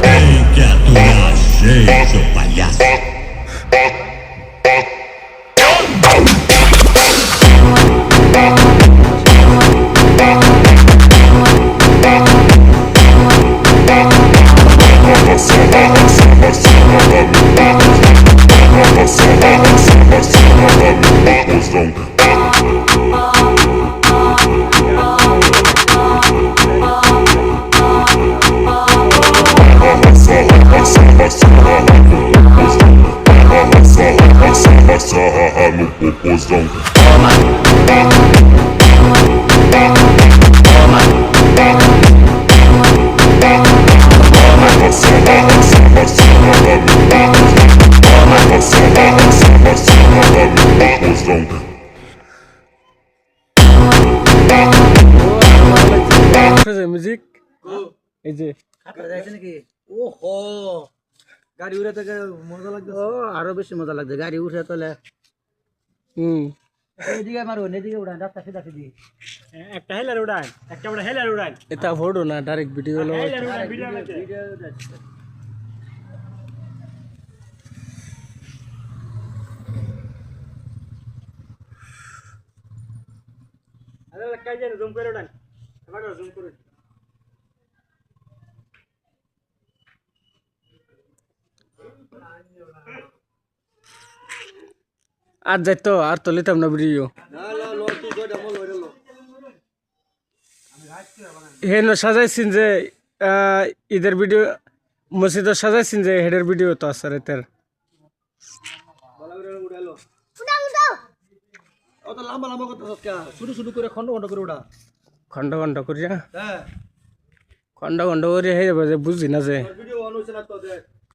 Tem que aturar cheio, seu palhaço. Sarra no popozão. Music এই যে ওহো গাড়ি উড়ে থেকে মজা লাগছে। ও আরো বেশি মজা লাগছে গাড়ি উঠে তাহলে। এদিকে মারুন, এদিকে উড়ান, রাস্তা সিধা সিধি। একটা হেলার উড়ান, একটা বড় হেলার উড়ান। এটা ফটো না ডাইরেক্ট ভিডিও হলো। হেলার উড়ান ভিডিও আছে। আরে কাই যেন জুম করে উড়ান। এবার জুম করে। আর যাইতো আর তো লিতাম না ভিডিও। হেন সাজাইছেন যে ঈদের ভিডিও মসজিদ সাজাইছেন যে হেডের ভিডিও তো আছে রাতের। অত লম্বা লম্বা করতে শুরু শুরু করে খন্ড খন্ড করে উড়া। খন্ড খন্ড করিয়া হ্যাঁ খন্ড খন্ড করে হে বুঝি না যে ভিডিও অন হইছে না তো দেখ।